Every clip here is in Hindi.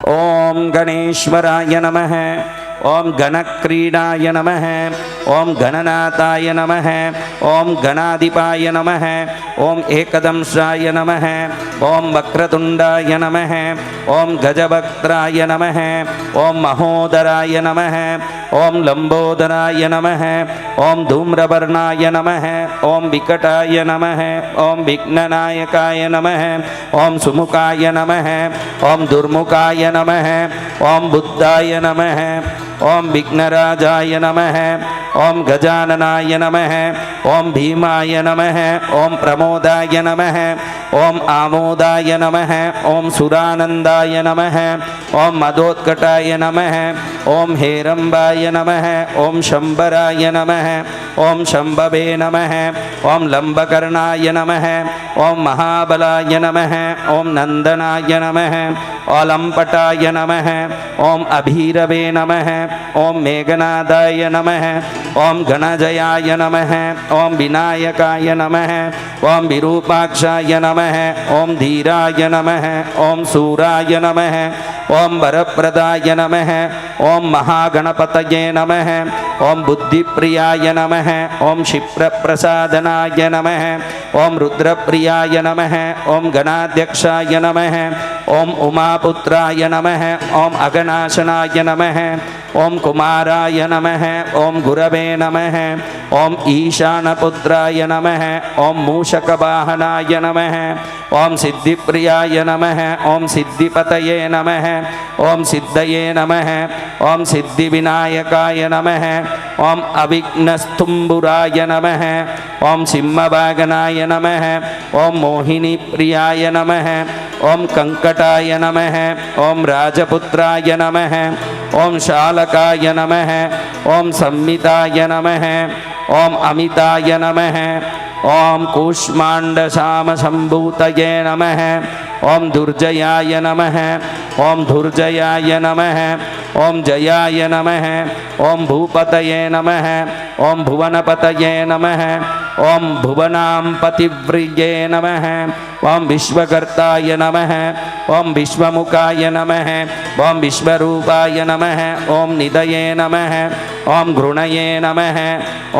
ओम गणेश्वराय नमः। ओम गणक्रीडाय नमः। ओम गणनाथाय नमः। ओम गणाधिपाय नमः। ओम एकदंशाय नमः। ओम वक्रतुंडाय नमः। ओम गजवक्त्राय नमः। ओम महोदराय नमः। ओम लंबोदराय नमः। ओम धूम्रवर्णाय नमः। ओम विकटाय नमः। ओम विघ्ननायकाय नमः। ओम सुमुखाय नमः। ओम दुर्मुखाय नमः। ओम बुद्धाय नमः। ओम विघ्नराजाय नमः। ओम गजाननाय नमः। ओम भीमाय नमः। ओम प्रमोदाय नमः। ओम आमोदाय नमः। ओम सुरानंदाय नमः। ओम मदोत्कटाय नमः। ओम हेरंबाय नमः। ओम शंबराय नमः। ओम शंभवे नमः। ओम लंबकर्णाय नमः। ओम महाबलाय नमः। ओम नंदनाय नमः। ओलंपटाय नमः। ओम अभीरवे नमः। ओम मेघनादाय नमः। ओम गणजयाय नमः। ओम विनायकाय नमः। ओम विरूपाक्षाय नमः। ओम धीराय नमः। ओम सूराय नमः। ओम वरप्रदाय नमः। ओम महागणपतये नमः। ओम बुद्धिप्रियाय नमः। ओम क्षिप्रप्रसादनाय नमः। ओम रुद्रप्रियाय नमः। ओम गणाध्यक्षाय नमः। ओम उमापुत्राय नमः। ओम अगनाशनाय नमः। ओम कुमाराय नमः। ओम गुरवे नमः। ओम ईशानपुत्राय नमः। ओम मूषकवाहनाय नमः। ओम सिद्धिप्रियाय नमः। ओम सिद्धिपतये नमः। ओम सिद्धये नमः। ओम सिद्धिविनायकाय नमः। ओम अविघ्नस्तुम्बुराय नमः। ओम सिंहवागनाय नमः। ओम मोहिनीप्रियाय नमः। ओम कंकटाय नमः। ओम राजपुत्राय नमः। ओम शालकाय नमः। ओम संमिताय नमः। ओम अमिताय नमः। ओम कूष्माण्डशामशम्भूतये नमः। ओम दुर्जयाय नमः। ओम धुर्जयाय नमः। ओम जयाय नमः। ओम भूपतये नमः। ओम भुवनपतये नमः। ओम भुवनांपतिव्रिये नमः। ओम विश्वकर्ताय नमः। ओम विश्वमुखाय नमः। ओम विश्वरूपाय नमः। ओम निधये नमः। ओम घृणये नमः।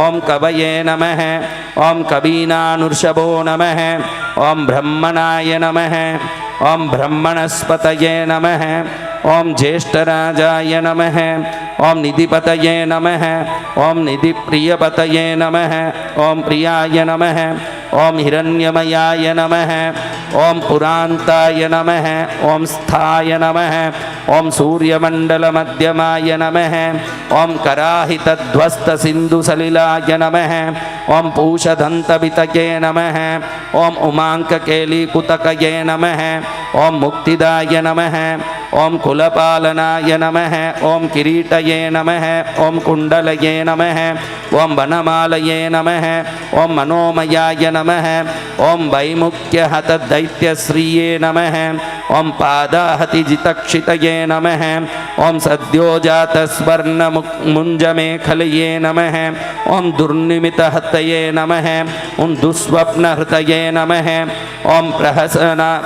ओम कवये नमः। ओम कवीनानुर्षभो नमः। ओम ब्रह्मणाय नमः। ओम ब्रह्मणस्पतये नमः। ओम ज्येष्ठराजाय नमः। ओम निधिपतये नमः। ओम निधिप्रियपतये नमः। ओम प्रियाय नमः। ओम हिरण्यमयाय नमः। ओम पुरांताय नमः। ओम स्थाय नमः। ओम सूर्यमंडलमध्यमाय नमः। ओम कराहितध्वस्तसिन्धुसलिलाय नमः। ओम पूषदन्तवितये नमः। ओम उमाङ्ककेलीकुतकये नमः। ओम मुक्तिदाय नमः। ओम कुलपालनाय नमः। ओम किरीटये नमः। ओम कुण्डलये नमः। ओम वनमालये नमः। ओम मनोमयाय नमः। ओम वैमुख्यहतदैत्यश्रिये नमः। ओम पादाहतिजितक्षितये नमः। ओम सद्योजातस्वर्णमुञ्जमेखलये नमः। ओम दुर्निमितहतये नमः। ओम दुःस्वप्नहृतये नमः। ओम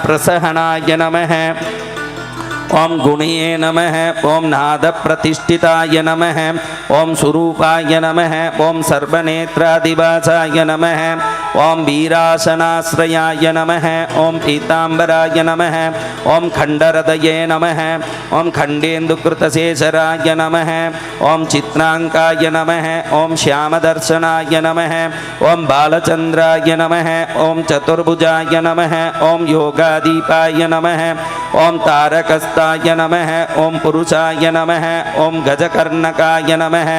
प्रसहनाय नमः। ओम गुणये नमः। ओम नादप्रतिष्ठिताय नमः। ओम स्वरूपाय नमः। ओम सर्वनेत्रादिवासाय नमः। ओम वीरासनाश्रयाय नमः। ओम पीतांबराय नमः। ओम खंडरदये नमः। ओम खंडेन्दुकृतशेषराय नमः। ओम चित्रांकाय नमः। ओम श्यामदर्शनाय नमः। ओम बालचंद्राय नमः। ओम चतुर्भुजाय नमः। ओम योगादीपाय नमः। ओम तारकस्ताय नमः। ओम पुरुषाय नमः। ओम गजकर्णकाय नमः।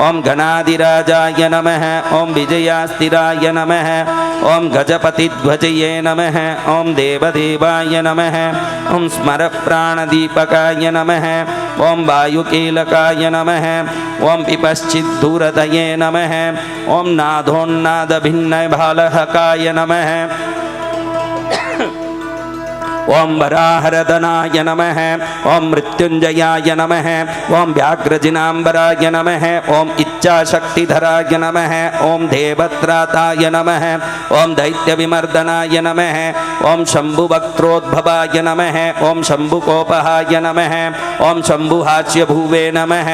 ओम गणाधिराजाय नमः। ओम विजयास्थिराय नमः। ओम गजपतिध्वजये नमः। ओम देवदेवाय नमः। ओम स्मरप्राणदीपकाय नमः। ओम वायुकीलकाय नमः। ओम विपश्चिद्धूरतये नमः। ओम नादोन्नादभिन्नभालहकाय नमः। ओम वराहरदनाय नमः ओम मृत्युंजयाय नमः ओम व्याघ्रजिनांबराय नमः ओम इच्छाशक्तिधराय नमः ओम देवत्राताय नमः ओम दैत्यविमर्दनाय नमः ओम शंभुवक्त्रोद्भवाय नमः ओम शंभुकोपहाय नमः ओम शंभुहास्यभुवे नमः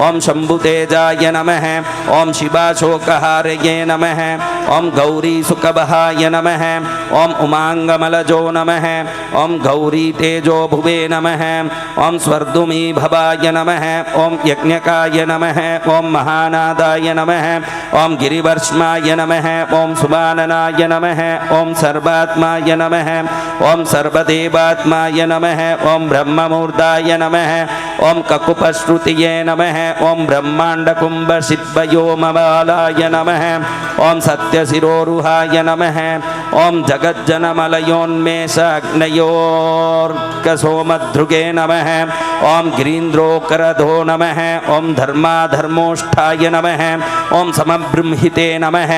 ओम शंभुतेजाय नमः ओम शिवाशोकहारये नमः ओम गौरीसुकबहाय नमः ओम उमांगमलजो नमः ओम गौरीतेजोभुवे नमः ओम स्वर्धुमीभवाय नमः ओम यज्ञकाय नमः ओम महानादाय नमः ओम गिरिवर्ष्माय नमः ओम सुबाननाय नमः ओम सर्वात्माय नमः ओम सर्वदेवात्माय नमः ओम ब्रह्ममूर्धाय नमः ओम ककुपश्रुतिये नमः ओम ब्रह्माण्डकुम्भशिद्वयोमबालाय नमः ओम सत्यशिरोरुहाय नमः ओम जगज्जनमलयोन्मेषाग्नयोर्कसोमध्रुगे नमः ओम गिरीन्द्रोकरधो नमः ओम धर्माधर्मोष्ठाय नमः ओम समब्रह्मिते नमः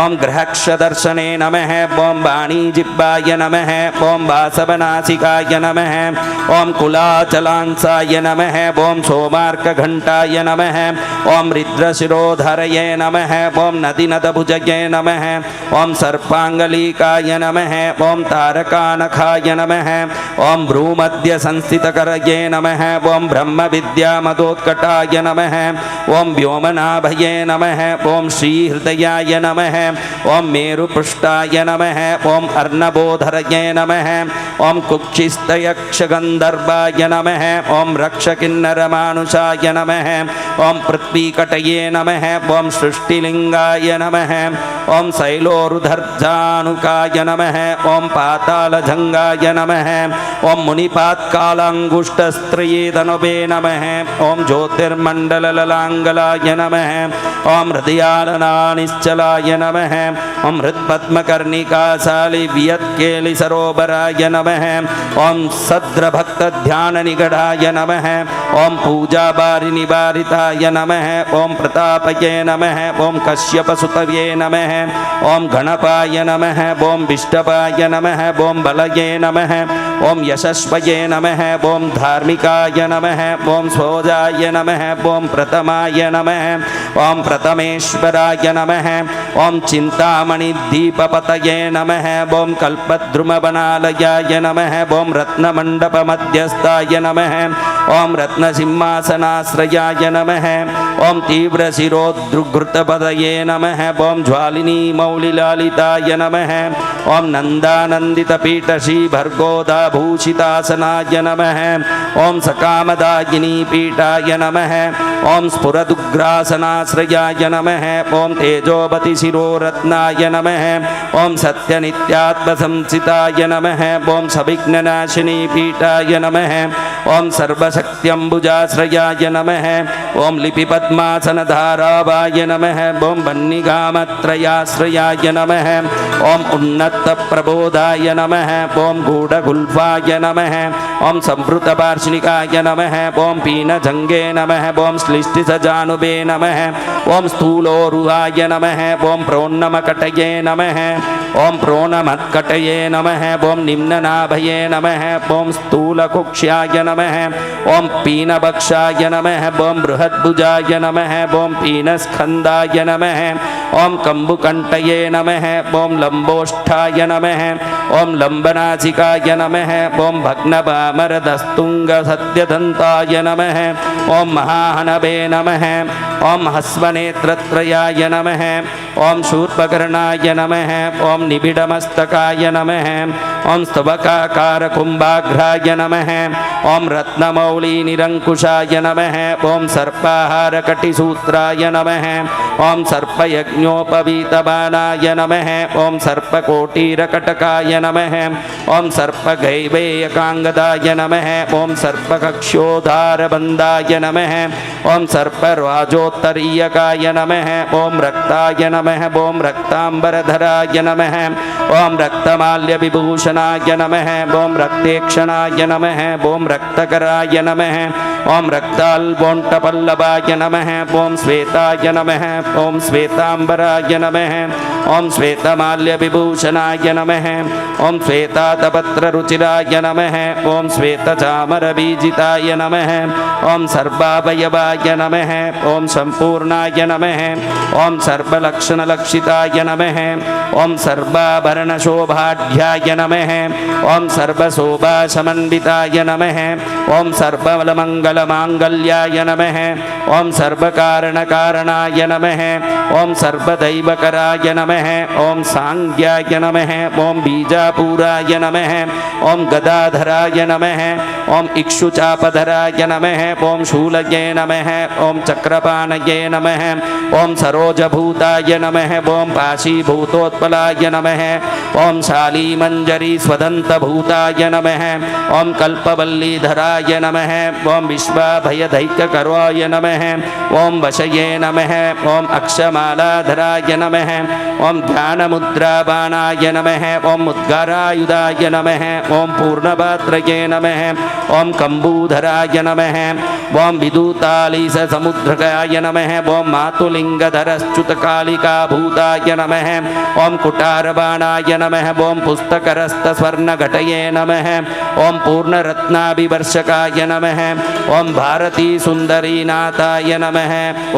ओम ग्रहक्षदर्शने नमः ओम वाणीजिह्वाय नमः ओम वासवनासिकाय नमः ओम कुलाचलांसाय नमः ओम सोमार्कघण्टाय नमः ओम रुद्रशिरोधरये नमः ओम नदीनदभुजये नमः ओम सर्पांगलिकाय नमः ओम तारकानखाय नमः ओम भ्रूमध्यसंस्थितकरये नमः ओम ब्रह्मविद्यामदोत्कटाय नमः ओम व्योमनाभये नमः ओम श्रीहृदयाय नमः ओम मेरुपृष्ठाय नमः ओम अर्णवोधरये नमः ओम कुक्षिस्तयक्षगन्धर्वाय नमः ओम रक्षकिन्नरमानुषाय नमः ओम पृथ्वीकटये नमः ओम सृष्टिलिंगाय नमः ओम शैलोरुधर्जानुकाय नमः ओम पातालजंगाय नमः ओम मुनिपात्कालांगुष्ठस्त्रियेदनुबे नमः ओम ज्योतिर्मण्डलललांगलाय नमः ओम हृदयालनानिश्चलाय नमः ओम हृत्पद्मकर्णिकाशालिवियत्केलिसरोवराय नमः ओम सद्रभक्तध्याननिगडाय नमः ओम पूजाबारिनिवारिताय नमः ओम प्रतापये नमः ओम कश्यपसुतये नमः ओम गणपाय नमः ओम विष्टपाय नमः ओम बलये नमः ओम यशस्वये नमः ओम धार्मिकाय नमः ओम स्वोजाय नमः ओम प्रथमाय नमः ओम प्रथमेश्वराय नमः ओम चिन्तामणिदीपपतये नमः ओम कल्पद्रुमवनालयाय नमः ओम रत्नमण्डपमध्यस्थाय नमः ओम रत्नसिंहासनाश्रयाय नमः ओम तीव्रशिरोद्धृतपदये नमः ओम ज्वालिनी मौलिलालिताय नमः ओम नन्दानन्दितपीठश्रीभर्गोदाभूषितासनाय नमः ओम सकामदायिनी पीठाय नमः ओम स्फुरदुग्रासनाश्रयाय नमः ओम तेजोपतिशिरोरत्नाय नमः ओम सत्यनित्यात्मसंसिताय नमः ओम सविघ्ननाशिनी पीठाय नमः ओम सर्वशक्त्यम्बुजाश्रयाय नमः ओम लिपिपद्मासनधारावाय नमः ओम वह्निगामत्रयाश्रयाय नमः ओम उन्नतप्रबोधाय नमः ओम गूढगुल्फाय नमः ओम संवृतपार्ष्णिकाय नमः ओम पीनजंगे नमः ओम श्लिष्टिसजानुबे नमः ओम स्थूलोरुहाय नमः ओम प्रोन्नमकटये नमः ओम प्रोणमत्कटये नमः ओम निम्ननाभये नमः ओम स्थूलकुक्ष्याय नमः ओम पीनभक्षाय नमः ओम बृहद्भुजाय नमः ओम पीनस्कन्धाय नमः ओम कम्बुकण्टये नमः ओम लम्बोष्ठाय नमः ओम लम्बनासिकाय नमः ओम भग्नपामरदस्तुङ्गसत्यदन्ताय नमः ओम महाहनवे नमः ओम हस्वनेत्रत्रयाय नमः ओम शूर्पकर्णाय नमः ओम निबिडमस्तकाय नमः ओम स्तवकाकारकुम्भाग्राय नमः ओम रत्नमौलिनिरङ्कुशाय नमः ओम सर्पाहारकटिसूत्राय नमः ओम सर्पयज्ञोपवीतबाणाय नमः ओम सर्पकोटीरकटकाय नमः ओम सर्पगैवेयकाङ्गदाय नमः ओम सर्पकक्षोधारबन्धाय नमः ओम सर्पराजोत्तरीयकाय नमः ओम रक्ताय नमः नमः ॐ रक्तांबरधराय नमः ॐ रक्तमाल्यविभूषणाय नमः ॐ रक्तेक्षणाय नमः ॐ रक्तकराय नमः ॐ रक्ताल्बोण्टपल्लवाय नमः ॐ श्वेताय नमः ॐ श्वेतांबराय नमः ॐ श्वेतमाल्यविभूषणाय नमः ॐ श्वेतातपत्ररुचिराय नमः ॐ श्वेतचामरबीजिताय नमः ॐ सर्वावयवाय नमः ॐ सम्पूर्णाय नमः ॐ सर्वलक्षणलक्षिताय नमः ॐ सर्वाभरणशोभाढ्याय नमः ॐ सर्वशोभासमन्विताय नमः ॐ सर्वबलमङ्गलमाङ्गल्याय नमः ॐ सर्वकारणकारणाय नमः ॐ सर्वदैवकराय नमः ॐ साङ्ग्याय नमः ॐ बीजापुराय नमः ॐ गदाधराय नमः ॐ इक्षुचापधराय नमः ॐ शूलये नमः ॐ चक्रपाणये नमः ॐ सरोजभूताय नमः ॐ पाशीभूतोत्पलाय नमः ॐ शालीमञ्जरी स्वदन्तभूताय नमः ॐ कल्पवल्लीधराय नमः ॐ विश्वाभयदैक्यकराय नमः ॐ वशये नमः ॐ अक्षमालाधराय नमः ॐ ध्यानमुद्राबाणाय नमः ॐ उद्गारायुधाय नमः ॐ पूर्णपात्रये नमः ॐ कम्बूधराय नमः ॐ विदूतालीससमुद्रकाय नमः ॐ मातुलिङ्गधरश्च्युतकालिकाभूताय नमः ॐ कुटारबाणाय नमः ॐ पुस्तकरस्तस्वर्णघटये नमः ॐ पूर्णरत्नाभिवर्षकाय नमः ॐ भारतीसुन्दरीनाथाय नमः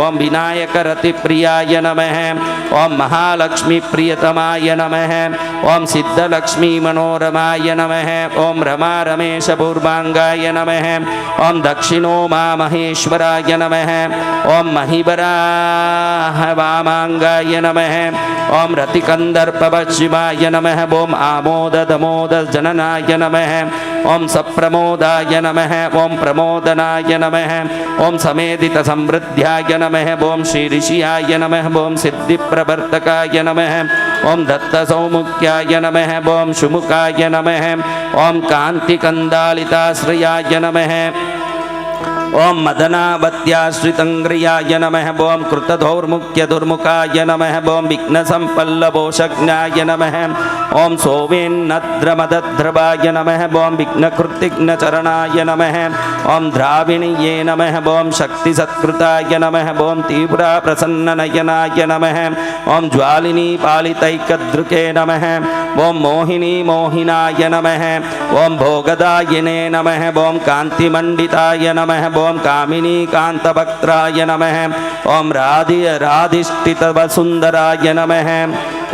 ॐ विनायकरतिप्रियाय नमः ॐ महालक्ष्मीप्रियतमाय नमः ॐ सिद्धलक्ष्मीमनोरमाय नमः ॐ रमारमेशपूर्वाङ्गाय नमः ॐ दक्षिणोमामहेश्वराय नमः ॐ महिवराहवामाङ्गाय नमः ॐ रतिकन्दर्पपश्चिमाय नमः ॐ आमोददमोदजननाय नमः ॐ सप्रमोदाय नमः ॐ प्रमोदनाय नमः ॐ समेदितसमृद्ध्याय नमः ॐ श्रीऋषियाय नमः ॐ सिद्धिप्रवर्तकाय नमः ॐ दत्तसौमुख्याय नमः ॐ शुमुखाय नमः ॐ कान्तिकन्दालिताश्रयाय नमः ॐ मदनावत्याश्रितङ्ग्रियाय नमः ॐ कृतधौर्मुख्यदुर्मुखाय नमः ॐ विघ्नसम्पल्लवोषज्ञाय नमः ॐ सोमेन्नद्रमदद्रवाय नमः ॐ विघ्नकृतिघ्नचरणाय नमः ॐ द्राविणीये नमः ॐ शक्तिसत्कृताय नमः ॐ तीव्रप्रसन्ननयनाय नमः ॐ ज्वालिनीपालितैकदृके नमः ॐ मोहिनीमोहिनाय नमः ॐ भोगदायिने नमः ॐ कान्तिमण्डिताय नमः ॐ कामिनीकान्तभक्त्राय नमः ॐ राधिष्ठितवसुन्दराय नमः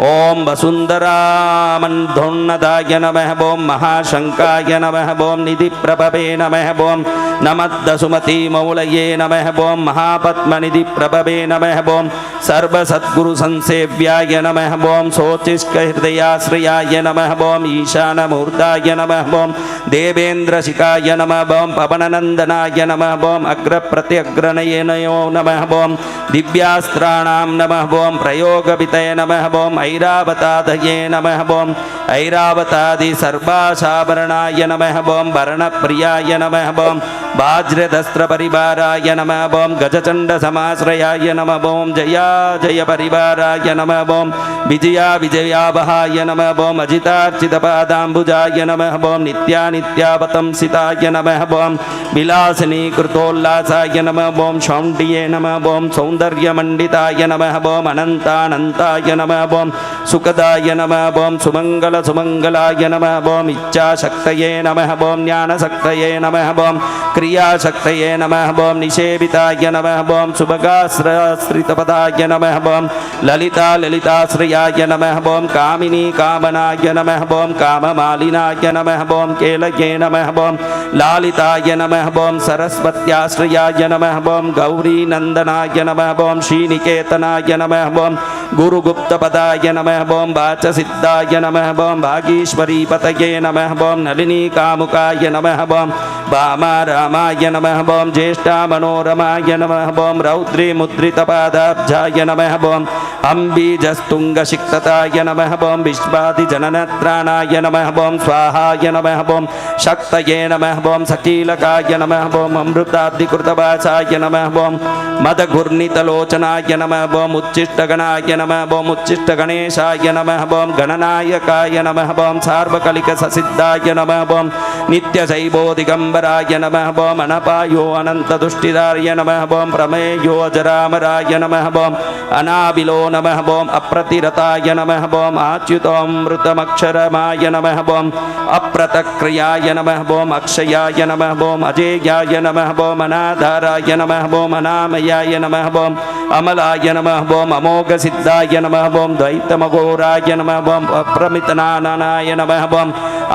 ॐ वसुन्धरामन्धोन्नताय नमः ॐ महाशङ्काय नमः ॐ निधिप्रभवे नमः ॐ नमद्दसुमतीमौलये नमः ॐ महापद्मनिधिप्रभवे नमः ॐ सर्वसद्गुरुसंसेव्याय नमः ॐ शोचिष्कहृदयाश्रयाय नमः ॐ ईशानमूर्ताय नमः ॐ देवेन्द्रशिखाय नमः ॐ पवननन्दनाय नमः ॐ अग्रप्रत्यग्रणयनयो नमः ॐ दिव्यास्त्राणां नमः ॐ प्रयोगवितये नमः ॐ ऐरावतादये नमः ॐ ऐरावतादि सर्वाशाभरणाय नमः ॐ वर्णप्रियाय नमः ॐ वाज्रदस्त्रपरिवाराय नमः ॐ गजचण्डसमाश्रयाय नमः ॐ जया जय परिवाराय नमः ॐ विजया विजयावहाय नमः ॐ अजितार्चितपादाम्बुजाय नमः ॐ नित्यानित्यावतंसिताय नमः ॐ विलासिनीकृतोल्लासाय नमः ॐ शौण्डिये नमः ॐ सौन्दर्यमण्डिताय नमः ॐ अनन्तानन्ताय नमः ॐ सुखदाय नमः ॐ सुमङ्गलाय नमः ॐ इच्छाशक्तये नमः ॐ ज्ञानशक्तये नमः ॐ क्रियाशक्तये नमः ॐ निषेविताय नमः ॐ सुभगाश्रितपदाय नमः ॐ ललिताश्रयाय नमः ॐ कामिनी कामनाय नमः ॐ काममालिनाय नमः ॐ केलये नमः ॐ लालिताय नमः ॐ सरस्वत्याश्रयाय नमः ॐ गौरीनन्दनाय नमः ॐ श्रीनिकेतनाय नमः ॐ गुरुगुप्तपदाय नमः ॐ वाचसिद्धाय नमः ॐ भागीश्वरीपतये नमः ॐ नलिनीकामुकाय नमः ॐ वामारामाय नमः ॐ ज्येष्ठामनोरमाय नमः ॐ रौद्रीमुद्रितपादाब्जाय नमः ॐ अम्बीजस्तुङ्गसिक्तताय नमः ॐ विश्वादिजननत्राणाय नमः ॐ स्वाहाय नमः ॐ शक्तये नमः ॐ सकीलकाय नमः ॐ अमृताद्धिकृतवासाय नमः ॐ मदघूर्णितलोचनाय नमः ॐ उच्छिष्टगणाय नमः ओम उच्चिष्ट गणेशाय नमः ओम गणनायकाय नमः ओम सार्वकलिक ससिद्धाय नमः ओम नित्य शैवोदिगंबराय नमः ओम अनपायो अनंत दुष्टिदाय नमः ओम प्रमेयो अजरामराय नमः ओम अनाबिलो नमः ओम अप्रतिरताय नमः ओम अच्युतमृतमक्षरमाय नमः ओम अप्रतक्रियाय नमः ओम अक्षयाय नमः ओम अजेयाय नमः ओम अनाधाराय नमः ओम अनामयाय नमः ओम अमलाय नमः ओम अमोघसिद्धाय नमः ओम द्वैतमघोराय नमः ओम अप्रमितनानाय नमः ओम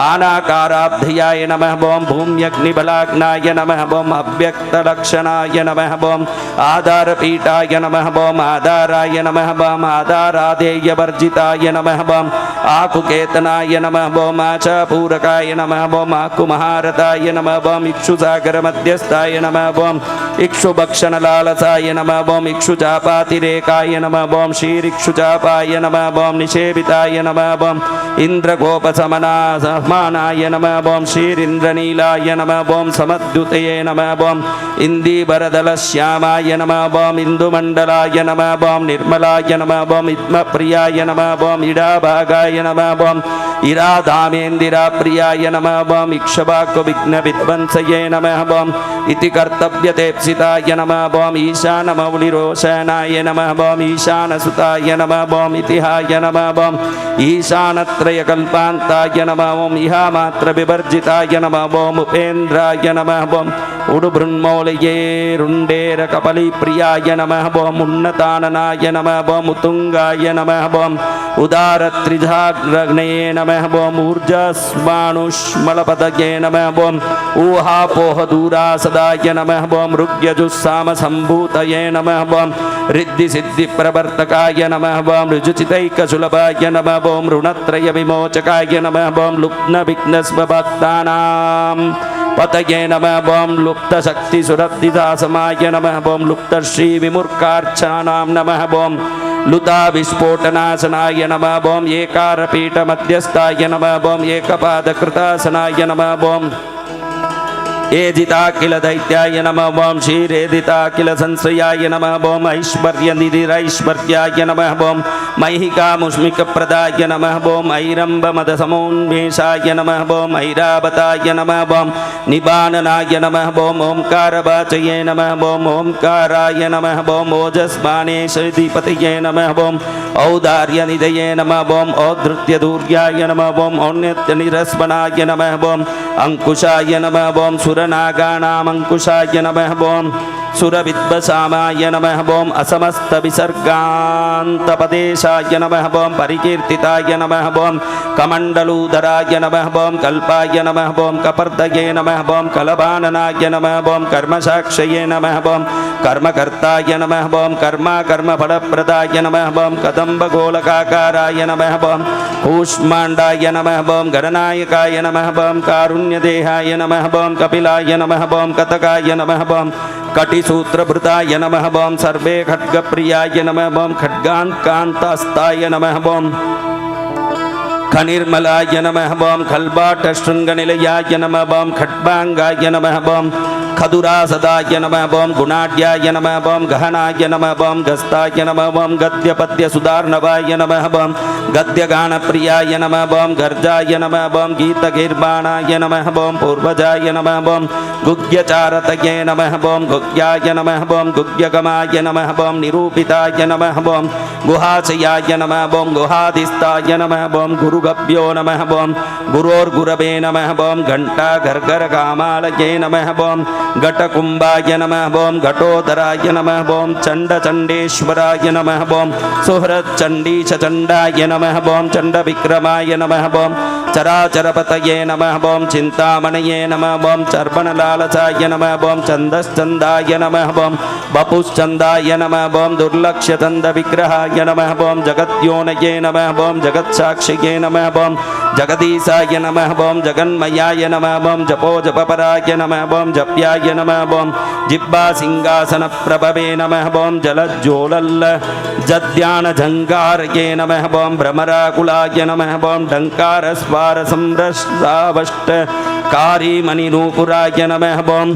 आनाकाराब्धियाय नमः ओम भूम्यग्निबलाग्नाय नमः ओम अव्यक्तलक्षणाय नमः ओम आधारपीठाय नमः ओम आधाराय नमः ओम आधारादेयवर्जिताय नमः ओम आकुकेतनाय नमः ओम आचापूरकाय नमः ओम आकुमहारताय नमः ओम इक्षुसागरमध्यस्थाय नमः ओम इक्षुभक्षणलालसाय नमः ओम इक्षुचापातिरेकाय नमः ओम श्रीरिक्षुचापाय नमः ओम निषेविताय नमः ओम इंद्रगोपसमनाय नमः ओम श्रीरिन्द्रनीलाय नमः ओम समद्युतये नमः ओम इंदीवरदलश्यामाय नमः ओम इंदुमण्डलाय नमः ओम निर्मलाय नमः ओम इत्मप्रियाय नमः ओम इडाभागाय नमः ओम इराधामेन्दिराप्रियाय नमः ओम इक्षवाकुविघ्नविध्वंसये नमः ओम इति कर्तव्यतेप्सिताय नमः ओम ईशानमौलिरोशनाय नमः ओम ईशानसुताय नमः ओम इतिहाय नमः ओम ईशानत्रयकल्पान्ताय नमः ओम इहामात्रविवर्जिताय नमः ओम उपेन्द्राय नमः ओम उडुबृन्मौलये रुण्डेरकपलिप्रियाय नमः ओम उन्नताननाय नमः ओम उत्तुङ्गाय नमः ओम उदारत्रिधाग्रग्नये नमः ओम ऊर्जस्मानुष्मलपदये नमः ओम ऊहापोहदूरासदाय नमः ओम ऋग्यजुस्सामसम्भूतये नमः ओम रिद्धिसिद्धिप्रवर्तकाय नमः ओम ऋजुचितैकसुलभाय नमः ओम ऋणत्रयविमोचकाय नमः ओम लुप्तविघ्नस्वभक्तानां पतये नमः ओम लुप्तशक्तिसुरब्धिदासमाय नमः ओम लुप्तश्रीविमुर्कार्चानां नमः ओम लुताविस्फोटनाशनाय नमः ओम एकारपीठमध्यस्थाय नमः ओम एकपादकृतासनाय नमः ओम एजिताखिल दैत्याय नमः ओम क्षीरेदिताखिल संश्रयाय नमः ओम ऐश्वर्यनिधिरैश्वर्याय नमः ओम मैहिकामुष्मिकप्रदाय नमः ओम ऐरम्बमदसमोन्मेषाय नमः ओम ऐरावताय नमः ओम निबाननाय नमः ओम ओंकारवाचये नमः ओम ओंकाराय नमः ओम ओजस्मानेशधिपतये नमः ओम औदार्यनिधये नमः ओम औद्धृत्यदूर्याय नमः ओम औन्नत्यनिरस्मनाय नमः ओम अंकुशाय नमः ओम सुरनागानामंकुशाय नमः ओम सुरविद्वसामाय नमः ओम असमस्तविसर्गान्तपदेशाय नमः ओम परिकीर्तिताय नमः ओम कमण्डलूधराय नमः ओम कल्पाय नमः ओम कपर्दये नमः ओम कलबाननाय नमः ओम कर्मसाक्षये नमः ओम कर्मकर्ताय नमः ओम कर्मफलप्रदाय नमः ओम कदम्बगोलकाकाराय नमः ओम कूष्माण्डाय नमः ओम गणनायकाय नमः ओम कारुण्यदेहाय नमः ओम कपिलाय नमः ओम कतकाय नमः ओम कटिसूत्रभृताय नमः ओम सर्वे खड्गप्रियाय नमः ओम खड्गान्कान्तास्ताय नमः ओम खनिर्मलाय नमः ओम खल्बाटशृङ्गनिलयाय नमः ओम खड्बाङ्गाय नमः ओम खदुरासदाय नमः ओम गुणाढ्याय नमः ओम गहनाय नमः ओम गस्ताय नमः ओम गद्यपद्यसुधार्णवाय नमः ओम गद्यगानप्रियाय नमः ओम गर्जाय नमः ओम गीतगीर्बाणाय नमः ओम पूर्वजाय नमः ओम गुह्यचारतये नमः ओम गुह्याय नमः ओम गुह्यगमाय नमः ओम निरूपिताय नमः ओम गुहाशयाय नमः ओम गुहाधिस्थाय नमः ओम गुरुगभ्यो नमः ओम गुरोर्गुरवे नमः ओम घण्टाघर्घरकामालये नमः ओम घटकुम्भाय नमः ओम घटोदराय नमः ओम चण्डचण्डेश्वराय नमः ओम सुहृच्चण्डीशचण्डाय नमः ओम चण्डविक्रमाय नमः ओम चराचरपतये नमः ओम चिन्तामणये नमः ओम चर्वणलालसाय नमः ओम छन्दश्चन्दाय नमः ओम वपुश्चन्दाय नमः ओम दुर्लक्ष्यचन्दविग्रहाय नमः ओम जगद्योनये नमः ओम जगत्साक्षिये नमः ओम जगदीशाय नमः ओम जगन्मयाय नमः ओम जपोजपपराय नमः ओम जप्याय नमः ओम जिह्वासिंहासनप्रभवे नमः ओम जलज्ज्वलल्ल जद्यानझङ्कारये नमः ओम भ्रमराकुलाय नमः ओम डङ्कारस्वारसंरश्रावष्टकारीमणिनूपुराय नमः ओम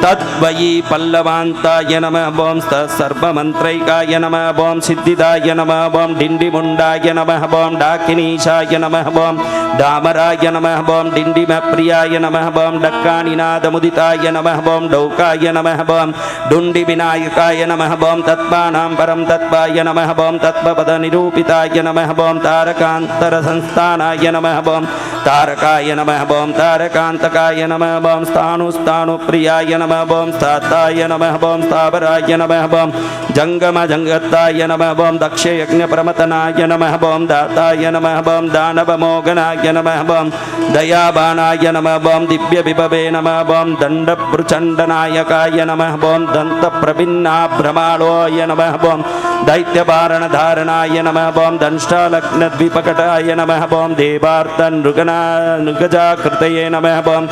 तद्वयी पल्लवान्ताय नमः ओम सर्वमन्त्रैकाय नमः ओम सिद्धिदाय नमः ओम डिण्डिमुण्डाय नमः ओम डाकिनीशाय नमः ओम डामराय नमः ओम डिण्डिमप्रियाय नमः ओम डक्कानिनादमुदिताय नमः ओम डौकाय नमः ओम डुण्डिविनायकाय नमः ओम तत्त्वानां परं तत्त्वाय नमः ओम तत्त्वपदनिरूपिताय नमः ओम तारकान्तरसंस्थानाय नमः ओम तारकाय नमः ओम तारकान्तकाय नमः ओम स्थाणुप्रियाय नमः ओम स्थाताय नमः ओम स्थावराय नमः ओम जंगमजंगताय नमः ओम दक्षयज्ञप्रमतनाय नमः ओम दाताय नमः ओम दानवमोगनाय नमः ओम दयाबाणाय नमः ओम दिव्यविभवे नमः ओम दण्डप्रचण्डनायकाय नमः ओम दन्तप्रभिन्नाभ्रमाणोय नमः ओम दैत्यपारणधारणाय नमः ओम दंष्टालग्नद्विपकटाय नमः ओम देवार्तनृगजाकृतये नमः ओम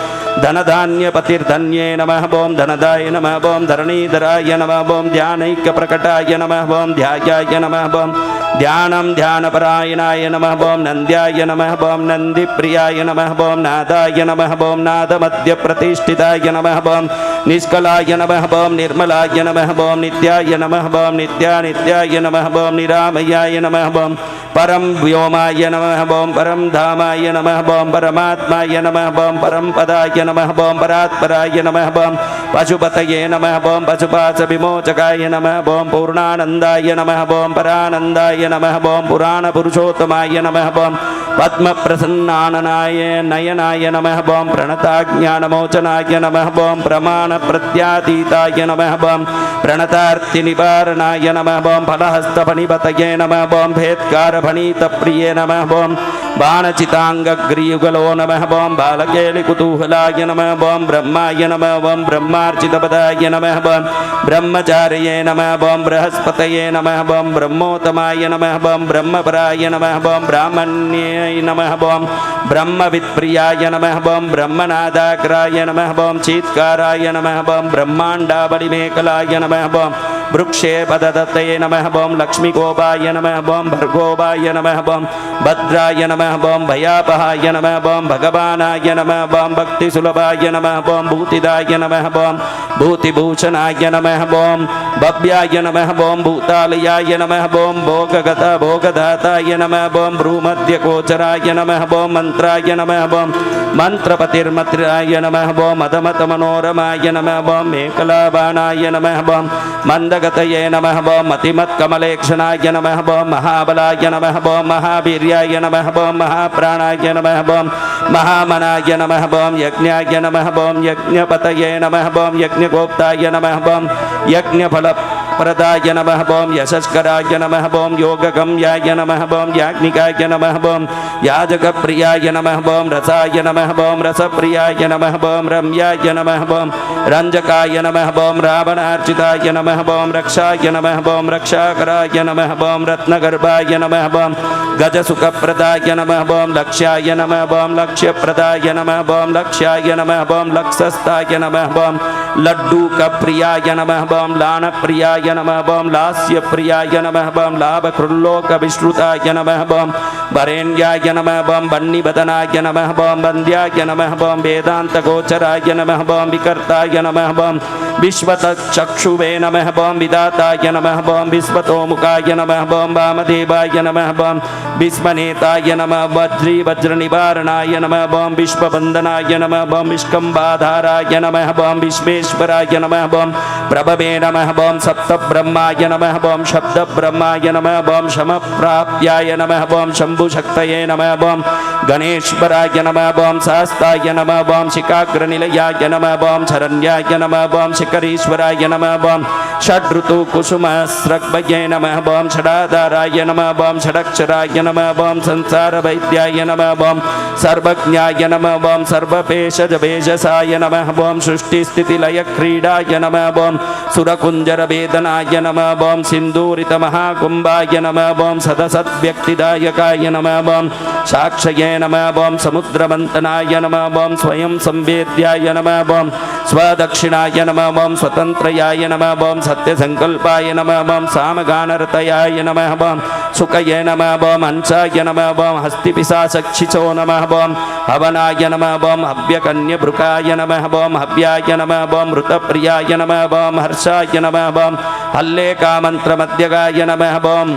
धनधान्यपतिर्धन्ये नमः ओम धनदाय नमः ओम धरणीधराय नमः ओम ध्यानैक्यप्रकटाय नमः ओम ध्यायाय नमः ओम ध्यानं ध्यानपरायणाय नमः ओम नन्द्याय नमः ओम नन्दिप्रियाय नमः ओम नादाय नमः ओम नादमध्यप्रतिष्ठिताय नमः ओम निष्कलाय नमः ओम निर्मलाय नमः ओम नित्याय नमः ओम नित्यानित्याय नमः ओम निरामयाय नमः ओम परम व्योमाय नमः ओम परम धामाय नमः ओम परमात्माय नमः ओम परम पदाय नमः ओम परात्पराय नमः ओम पशुपतये नमः ओम पशुपाशविमोचकाय नमः ओम पूर्णानन्दाय नमः ओम परानन्दाय नमः ओम पुराणपुरुषोत्तमाय नमः ओम पद्मप्रसन्नाननाय नयनाय नमः ओम प्रणताज्ञानमोचनाय नमः ओम प्रमाणप्रत्यातीताय नमः ओम प्रणतार्तिनिवारणाय नमः ओम फलहस्तफणिपतये नमः ओम भेत्कारफणितप्रिये नमः ओम बाणचिताङ्गग्रीयुगलो नमः ओम बालकेलिकुतूहलाय नमः ओम ब्रह्माय नमः ओम ब्रह्मार्चितपदाय नमः ओम ब्रह्मचार्ये नमः ओम बृहस्पतये नमः ओम ब्रह्मोत्तमाय नमः ओम ब्रह्मपराय नमः ओम ब्राह्मण्याय नमः ओम ब्रह्मवित्प्रियाय नमः ओम ब्रह्मनादाग्राय नमः ओम चीत्काराय नमः ओम ब्रह्माण्डाबलिमेकलाय नमः ओम वृक्षे पददत्तये नमः ओम लक्ष्मीगोपाय नमः ओम भर्गोपाय नमः ओम भद्राय नमः ओम भयापहाय नमः ओम भगवानाय नमः ओम भक्तिसुलभाय नमः ओम भूतिदाय नमः ओम भूतिभूषणाय नमः ओम भव्याय नमः ओम भूतालयाय नमः ओम भोगदाताय नमः ओम भ्रूमध्यगोचराय नमः ओम मंत्राय नमः ओम मंत्रपतिर्मत्राय नमः ओम मदमतमनोरमाय नमः ओम मेकलाबाणाय नमः ओम मंदगतये नमः ओम मतिमत्कमलेक्षणाय नमः ओम महाबलाय नमः ओम महावीर्याय नमः ओम महाप्राणाय नमः ओम महामनाय नमः ओम यज्ञाय नमः ओम यज्ञपतये नमः ओम यज्ञगोप्ताय नमः ओम यज्ञफलप्रदाय नमः ओम यशस्कराय नमः ओम योगगम्याय नमः ओम याज्ञिकाय नमः ओम याजकप्रियाय नमः ओम रसाय नमः ओम रसप्रियाय नमः ओम रम्याय नमः ओम रंजकाय नमः ओम रावणार्चिताय नमः ओम रक्षाय नमः ओम रक्षाकराय नमः ओम रत्नगर्भाय नमः ओम गजसुखप्रदाय नमः ओम लक्ष्याय नमः ओम लक्ष्यप्रदाय नमः ओम लक्ष्याय नमः ओम लक्षस्ताय नमः ओम लड्डूकप्रियाय नमः ओम लानप्रियाय नमः ओम लास्यप्रियाय नमः ओम लाभकृल्लोकविश्रुताय नमः ओम वरेण्याय नमः ओम बन्निबदनाय नमः ओम वन्द्याय नमः ओम वेदान्तगोचराय नमः ओम विकर्ताय नमः ओम विश्वतचक्षुवे नमः ओम विदाताय नमः ओम विश्वतोमुखाय नमः ओम वामदेवाय नमः ओम विश्वनेताय नमः वज्रनिवारणाय नमः ओम विश्ववन्दनाय नमः ओम विष्कम्बाधाराय नमः ओम विश्वेश्वराय नमः ओम प्रभवे नमः ओम सप्तब्रह्माय नमः ओम शब्दब्रह्माय नमः ओम शमप्राप्याय नमः ओम शम्भुशक्तये नमः ओम गणेश्वराय नमः ओम शास्ताय नमः ओम शिकाग्रनिलयाय नमः ओम शरण्याय नमः ओम शिखरीश्वराय नमः ओम षड्ऋतुकुसुमस्रग्भये नमः ओम षडाधाराय नमः ओम षडक्षराय नमः ओम संसारवैद्याय नमः ओम सर्वज्ञाय नमः ओम सर्वपेशजभेषसाय नमः ओम सृष्टिस्थितिलयक्रीडाय नमः ओम सुरकुञ्जरवेदनाय नमः ओम सिन्दूरितमहाकुम्भाय नमः ओम सदसद्व्यक्तिदायकाय नमः ओम साक्षये नमः ओम समुद्रमन्थनाय नमः ओम स्वयं संवेद्याय नमः ओम स्वदक्षिणाय नमः ओं स्वतंत्रयाय नमः ओं सत्यसंकल्पाय नमः ओं सामगानरतयाय नमः ओं सुखये नमः ओं हंसाय नमः ओं हस्तिपिशाचक्षिचो नमः ओं हवनाय नमः ओं हव्यकन्यभृकाय नमः ओं हव्याय नमः ओं मृतप्रियाय नमः ओं हर्षाय नमः ओं हल्लेकामन्त्रमध्यगाय नमः ओं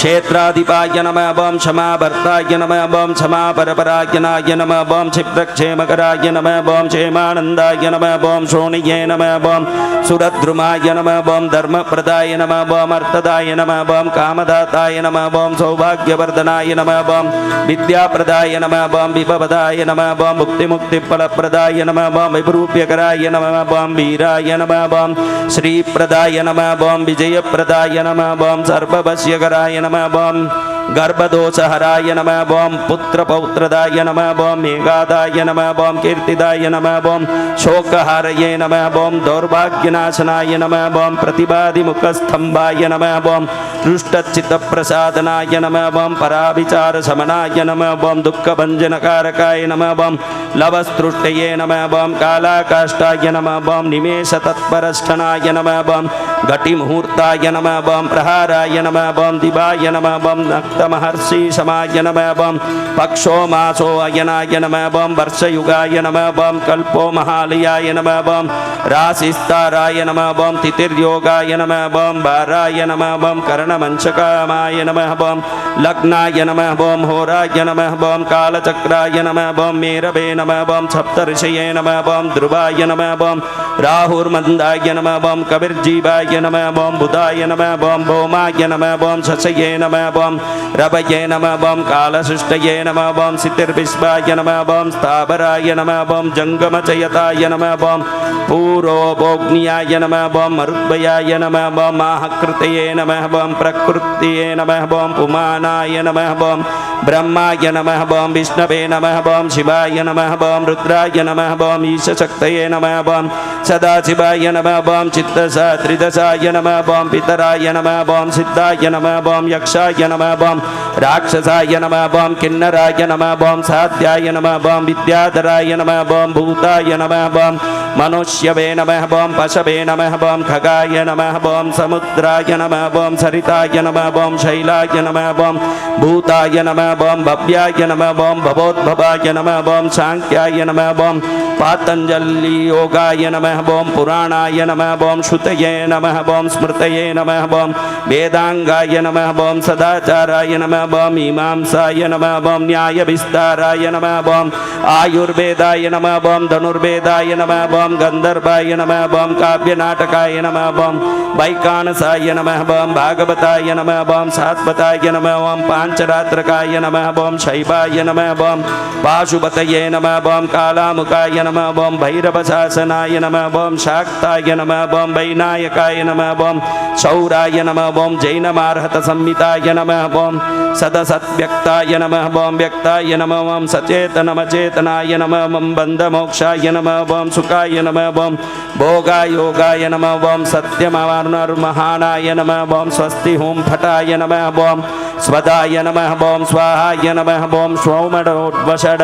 क्षेत्राधिपाय नमः ओं क्षमाभर्ताय नमः ओं क्षमापरपरायणाय नमः ओं क्षिप्रक्षेमकराय नमः ओं क्षेमानन्दाय नमः ओं शोणिये नमः ओं सुरद्रुमाय नमः ओं धर्मप्रदाय नमः ओं अर्थदाय नमः ओं कामदाताय नमः ओं सौभाग्यवर्धनाय नमः ओं विद्याप्रदाय नमः ओं विभवदाय नमः ओं मुक्तिमुक्तिफलप्रदाय नमः ओं विभरूप्यकराय नमः ओं वीराय नमः ओं श्रीप्रदाय नमः ओं विजयप्रदाय नमः ओं सर्ववश्यकराय नमः ओं गर्भदोषहराय नमः ओं पुत्रपौत्रदाय नमः ओं मेघादाय नमः ओं कीर्तिदाय नमः ओं शोकहारये नमः ओं दौर्भाग्यनाशनाय नमः ओं प्रतिबाधिमुखस्तंभाय नमः ओं दुष्टचित्तप्रसादनाय नमः ओं पराविचारशमनाय नमः ओं दुःखभञ्जनकारकाय नमः ओं लवस्तृष्टये नमः ओं कालाकाष्ठाय नमः ओं निमेषतत्परष्ठनाय नमः ओं घटिमुहूर्ताय नमः ओं प्रहाराय नमः ओं दिवाय नमः ओं नक्तमहर्षि समाय नमः ओं पक्षो मासो अयनाय नमः ओं वर्षयुगाय नमः ओं कल्पो महालयाय नमः ओं राशिस्ताराय नमः ओं तिथिर्योगाय नमः ओं बाराय नमः ओं करणमंशकामाय नमः ओं लग्नाय नमः ओं होराय नमः ओं कालचक्राय नमः ओं मेरवे नमः ओं सप्तऋषये नमः ओं ध्रुवाय नमः ओं राहुर्मन्दाय नमः ओं कविर्जीवाय नमः ओं बुधाय नमः ओं भौमाय नमः ओं शशये नमः ओं रवये नमः ओं कालसृष्टये नमः ओं सितिर्विश्वाय नमः ओं स्थावराय नमः ओं जंगमचयताय नमः ओं पूरोभोग्न्याय नमः ओं मरुद्भयाय नमः ओं माहकृतये नमः ओं प्रकृतये नमः ओं पुमानाय नमः ओं ब्रह्माय नमः ओं विष्णवे नमः ओं शिवाय नमः ओं रुद्राय नमः ओं ईशशक्तये नमः ओं सदाशिवाय नमः ओं चित्तसात्रिदशाय नमः ओं पितराय नमः ओं सिद्धाय नमः ओं यक्षाय नमः ओं राक्षसाय नमः ओं किन्नराय नमः ओं साध्याय नमः ओं विद्याधराय नमः ओं भूताय नमः ओं मनुष्यवे नमः ओं पशवे नमः ओं खगाय नमः ओं समुद्राय नमः ओं सरिताय नमः ओं शैलाय नमः ओं भूताय नमः ओं भव्याय नमः ओं भवोद्भवाय नमः ओं सांख्याय नमः ओं पातंजलि योगाय नमः ओं पुराणाय नमः ओं श्रुतये नमः ओं स्मृतये नमः ओं वेदांगाय नमः ओं सदाचाराय नमः ओं मीमांसाय नमः ओं न्यायविस्ताराय नमः ओं आयुर्वेदाय नमः ओं धनुर्वेदाय नमः ओं गंधर्वाय नमः ओं काव्यनाटकाय नमः ओं वैकानसाय नमः ओं भागवताय नमः ओं सात्वताय नमः ओं पांचरात्रकाय नमः ओं शैवाय नमः ओं पाशुपतये नमः ओं कालामुखाय नमः ओं भैरवशासनाय नमः ओं शाक्ताय नमः ओं वैनायकाय नमः ओं शौराय नमः ओं जैनमार्हत संहिताय नमः ओं सदसद्व्यक्ताय नमः ओं व्यक्ताय नमः ओं सचेतनमचेतनाय नमः ओं बन्धमोक्षाय नमः ओं सुखाय नमः ओं भोगायोगाय नमः ओं सत्यमवर्णर्महानाय नमः ओं स्वस्ति हुं फटाय नमः ओं स्वदाय नमः ओं स्वाहाय नमः ओं स्वौमडोद्वषड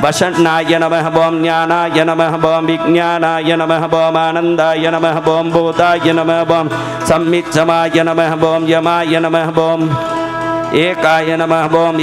वषण्णाय नमः ओं ज्ञानाय नमः ओं विज्ञानाय नमः ओं आनन्दाय नमः ओं बोधाय नमः ओं सम्मिच्छमाय नमः ओं यमाय नमः ओं एकाय नमः ओं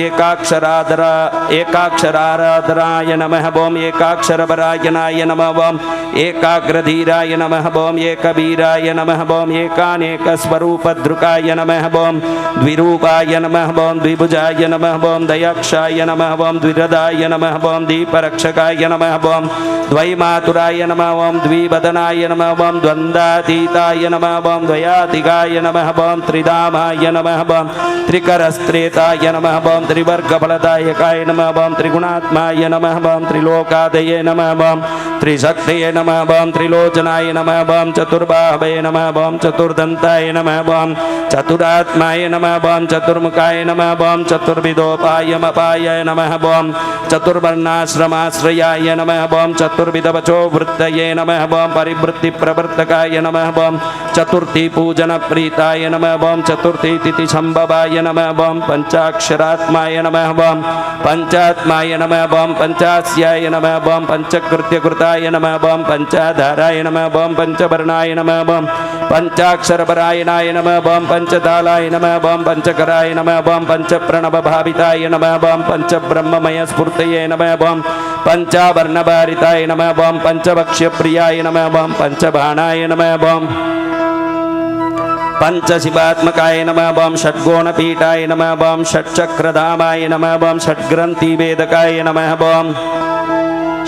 एकाक्षराराधनाय नमः ओं एकाक्षरपरायणाय नमः ओं एकाग्रधीराय नमः ओं एकवीराय नमः ओं एकानेकस्वरूपधृकाय नमः ओं द्विरूपाय नमः ओं द्विभुजाय नमः ओं दयाक्षाय नमः ओं द्विरदाय नमः ओं दीपरक्षकाय नमः ओं द्वैमातुराय नमः ओं द्विवदनाय नमः ओं द्वन्द्वातीताय नमः ओं द्वयातिकाय नमः ओं त्रिधामाय नमः ओं त्रिकरस्त्रेताय नमः ओं त्रिवर्गफलदायकाय नमः ओं त्रिगुणात्माय नमः ओं त्रिलोकादये नमः ओं त्रिशक्तये नमः ओं त्रिलोचनाय नमः ओं चतुर्बाहवे नमः ओं चतुर्दन्ताय नमः ओं चतुरात्माय नमः ओं चतुर्मुखाय नमः ओं चतुर्विधोपायमपाय नमः ओं चतुर्वर्णाश्रमाश्रयाय नमः ओं चतुर्विधवचो वृत्तये नमः ओं परिवृत्तिप्रवर्तकाय नमः ओं चतुर्थी पूजनप्रीताय नमः ओं चतुर्थी तिथि संभवाय नमः ओं बम पंचाक्षरात्माय नमः बम पंचात्माय नमः बम पंचास्याय नमः बम पंचकृत्यकृताय नमः बम पंचाधाराय नमः बम पंचवर्णाय नमः बम पंचाक्षरपरायणाय नमः बम पंचतालाय नमः बम पंचकराय नमः बम पंचप्रणवभाविताय नमः बम पंचब्रह्ममय स्फूर्तये नमः बम पंचावर्णभारिताय नमः बम पंचभक्ष्यप्रियाय नमः बम पंचबाणाय नमः बम पंचशिवात्मकाय नमः बम षड्गोणपीठाय नमः बम षट्चक्रधामाय नमः बम षड्ग्रन्थिवेदकाय नमः बम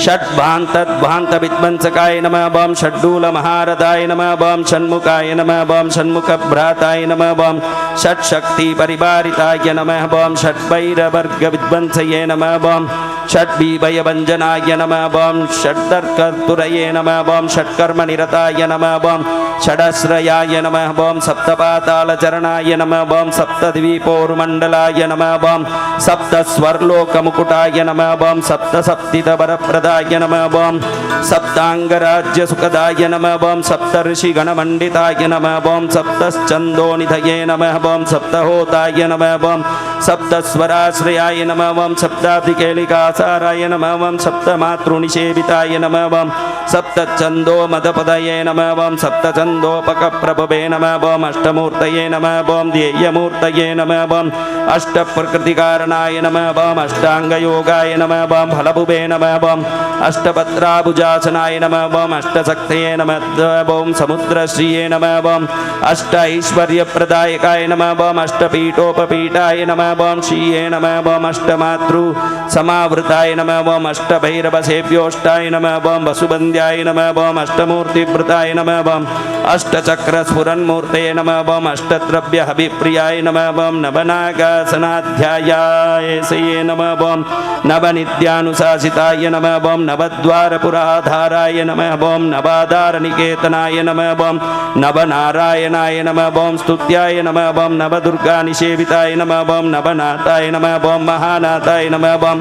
षड्भान्तद्भान्तविध्वंसकाय नमः बम षड्डूलमहारथाय नमः बम षण्मुखाय नमः बम षण्मुखभ्राताय नमः बम षट्शक्तिपरिवारिताय नमः बम षड्भैरवर्गविध्वंसये नमः बम षड्विभयभञ्जनाय नमः बम षड्दर्कतुरये नमः बम षट्कर्मनिरताय नमः बम षडश्रयाय नमः बम सप्तपातालचरणाय नमः बम सप्तद्वीपोर्मण्डलाय नमः बम सप्तस्वर्लोकमुकुटाय नमः बम सप्तसप्तितवरप्रदाय नमः बम सप्ताङ्गराज्यसुखदाय नमः बम सप्तऋषिगणमण्डिताय नमः बम सप्तश्चन्दोनिधये नमः बम सप्तहोताय नमः बम सप्तस्वराश्रयाय नमः बम सप्ताब्धिकेलिकासाराय नमः बम सप्तमातृनिषेविताय नमः बम सप्तछन्दोमदपदये नमः बम सप्तछन्दोपकप्रभवे नमः बम अष्टमूर्तये नमः बम ध्येयमूर्तये नमः बम अष्टप्रकृतिकारणाय नमः बम अष्टाङ्गयोगाय नमः बम फलभुवे नमः बम अष्टपत्राभुजासनाय नमः बम अष्टशक्तये नमः बम समुद्रश्रिये नमः बम अष्ट ऐश्वर्यप्रदायकाय नमः बम अष्टपीठोपपीठाय नमः बम श्रिये नमः बम अष्टमातृ समावृताय नमः बम अष्टभैरवसेव्योष्टाय नमः बम वसुबन्ध्याय नमः बम अष्टमूर्तिवृताय नमः बम अष्टचक्रस्फुरन्मूर्तये नमः बम अष्टद्रव्यहविप्रियाय नमः बम नवनागासनाध्यायाय सये नमः बम नवनित्यानुशासिताय नमः बम नवद्वारपुराधाराय नमः बम नवाधारनिकेतनाय नमः बम नवनारायणाय नमः बम स्तुत्याय नमः बम नवदुर्गानिषेविताय नमः बम नवनाथाय नमः बम महानाथाय नमः बम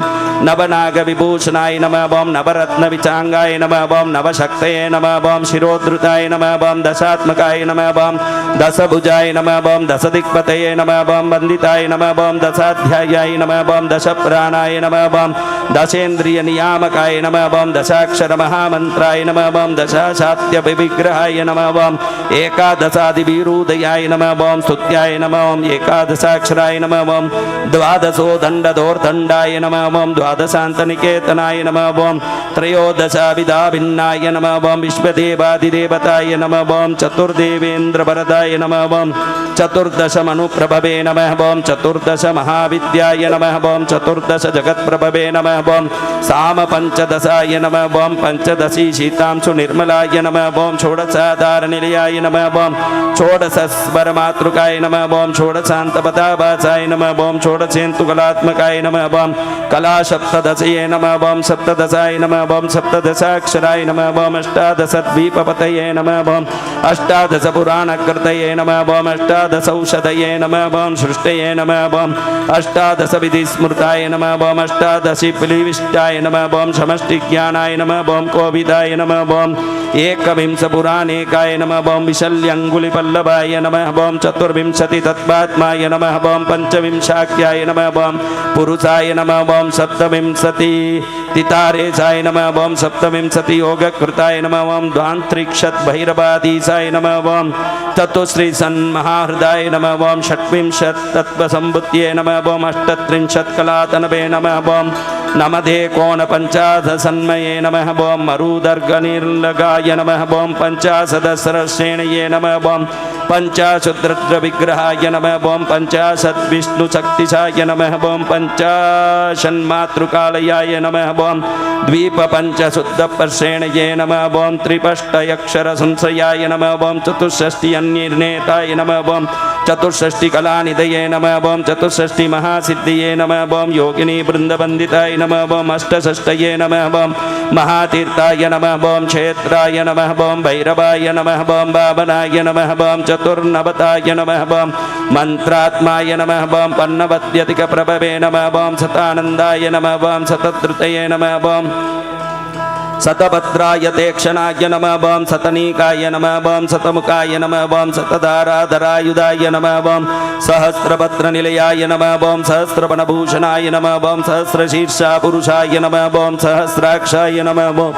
नवनागविभूषणाय नमः बम नवरत्नविचाङ्गाय नमः बम नवशक्तये नमः बम शिरोद्धृताय नमः बम दशात्मकाय नमः बम दशभुजाय नमः बम दशदिक्पतये नमः बम वन्दिताय नमः बम दशाध्यायाय नमः बम दशप्राणाय नमः बम दशेन्द्रियनियामकाय नमः बम दशाक्षरमहामन्त्राय नमः बम दशाशात्यविग्रहाय नमः बम एकादशादिवीरूदयाय नमः बम स्तुत्याय नमः बम एकादशाक्षराय नमः बम द्वादशोदण्डदोर्दण्डाय नमः बम द्वादशान्तनिकेतनाय नमः बम त्रयोदशाविधाभिन्नाय नमः बम विश्वदेवादिदेवताय नमः बम चतुर्देवेन्द्रवरदाय नमः बम चतुर्दशमनुप्रभवे नमः बम चतुर्दशमहाविद्याय नमः बम चतुर्दशजगत्प्रभवे नमः बम सामपञ्चदशाय नमः बम पञ्चदशी शीतांशु निर्मलाय नमः बम षोडशाधारनिलयाय नमः बम षोडशस्वरमातृकाय नमः बम षोडशान्तपदाभासाय नमः बम षोडशेन्तुकलात्मकाय नमः बम कलासप्तदशये नमः बम सप्तदशाय नमः बम सप्तदशाक्षराय नमः बम अष्टादशद्वीपपतये नमः बम अष्टादशपुराणकृतये नमः बम अष्टादशौषधये नमः बम सृष्टये नमः बम अष्टादशविधिस्मृताय नमः बम अष्टादशिपिलिविष्टाय नमः बम समष्टिज्ञानाय नमः बम कोविदाय नमः बम एकविंशपुराणेकाय नमः बम विशल्यङ्गुलिपल्लवाय नमः बम चतुर्विंशतितत्त्वात्माय नमः बम पंचविंशाख्याय नमः बम पुरुषाय नमः बम सप्तविंशतितारेशाय नमः बम सप्तविंशतियोगकृताय नमः बम द्वान्त्रिक्षद्भैरवाधीशाय नमः बम चतुश्रीसन्महाहृदाय नमः बम षट्विंशत्तत्त्वसम्बुद्ध्यै नमः बम अष्टत्रिंशत्कलातनवे नमः बम नमदे कोणपञ्चाशसन्मये नमः बम मरुदर्गनिर्लगाय नमः बम पञ्चाशदस्रश्रेणये नमः बम पञ्चाशद्रुद्रविग्रहाय नमः बम पञ्चाशद्विष्णुशक्तिशाय नमः बम पञ्चाशन्मातृकालयाय नमः बम द्वीपपञ्चशुद्धपर्षेणये नमः बम त्रिपष्टयक्षरसंश्रयाय नमः बम चतुष्षष्टि नमः बम चतुष्षष्टिकलानिधये नमः बम चतुष्षष्टिमहासिद्धये नमः बम योगिनी वृन्दवन्दिताय नमः बम अष्टषष्टये नमः बम महातीर्थाय नमः बम क्षेत्राय नमः बम भैरवाय नमः बम बाबनाय नमः बम चतुर्नवताय नमः बम मंत्रात्माय नमः बम पन्नवत्यधिकप्रभवे नमः बम सतानन्दाय नमः बम सतधृतये नमः बम सतभद्राय तीक्षणाय नमः बम सतनीकाय नमः बम सतमुखाय नमः बम सतधाराधरायुधाय नमः बम सहस्रभद्रनिलयाय नमः बम सहस्रवनभूषणाय नमः बम सहस्रशीर्षा पुरुषाय नमः बम सहस्राक्षाय नमः बम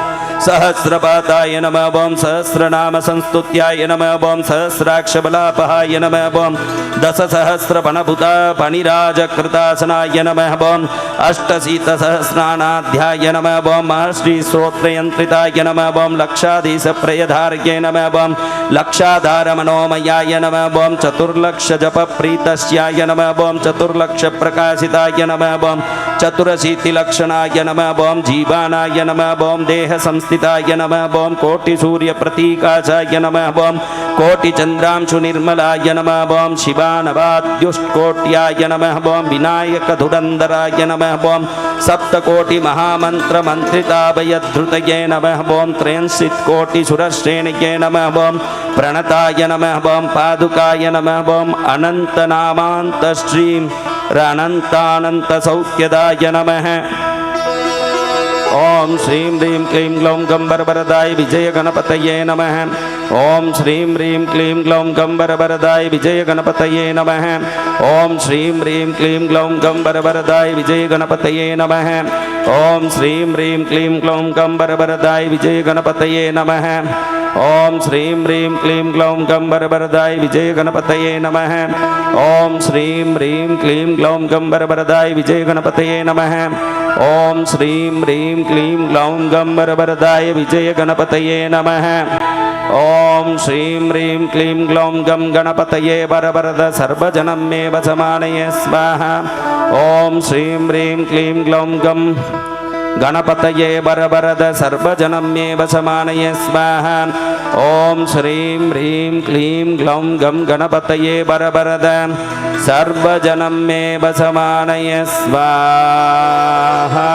सहस्रपादाय नमः बम सहस्रनाम संस्तुत्याय नमः बम सहस्राक्षबलापहाय नमः बम दशसहस्रपणभुता पणिराजकृतासनाय नमः बम अष्टशीतसहस्राणाध्याय नमः बम श्रीश्रोत्रयन्त्रिताय नमः बम लक्षाधीशप्रयधार्ये नमः बम लक्षाधारमनोमयाय नमः बम चतुर्लक्षजपप्रीतस्याय नमः बम चतुर्लक्षप्रकाशिताय नमः बम चतुरशीतिलक्षणाय नमः बम जीवानाय नमः बम देहसंस्थिताय नमः बम कोटिसूर्यप्रतीकाशाय नमः बम कोटिचन्द्रांशुनिर्मलाय नमः बम शिवानवाद्युष्कोट्याय नमः बम विनायकधुरन्धराय नमः बम सप्तकोटिमहामन्त्रमन्त्रिताभयद्धृतये नमः बम त्रयंशितकोटिसुरश्रेणिके नमः बम प्रणताय नमः बम पादुकाय नमः बम अनन्तनामान्तश्रीं अनन्तानन्तसौख्यदाय नमः ओम श्रीं ह्रीं क्लीं ग्लौं गंबरवरदाय विजय गणपतये नमः ओम श्रीं ह्रीं क्लीं ग्लौं गंबरवरदाय विजय गणपतये नमः ओम श्रीं ह्रीं क्लीं ग्लौं गंबरवरदाय विजय गणपतये नमः ओम श्रीं ह्रीं क्लीं ग्लौं गंबरवरदाय विजय गणपतये नमः ओम श्रीं ह्रीं क्लीं ग्लौं गंबरवरदाय विजय गणपतये नमः ओम श्रीं ह्रीं क्लीं ग्लौं गंबरवरदाय विजय गणपतये नमः ओम श्रीं ह्रीं क्लीं ग्लौं गंबरवरदाय विजय गणपतये नमः ओम श्रीं ह्रीं क्लीं ग्लौं गं गणपतये वरवरद सर्वजनं मे वसमानय स्वाहा ओम श्रीं ह्रीं क्लीं ग्लौं गं गणपतये वरवरद सर्वजनं मे वसमानय स्वाहा ओम श्रीं ह्रीं क्लीं ग्लौं गं गणपतये वरवरद सर्वजनं मे वसमानय स्वाहा।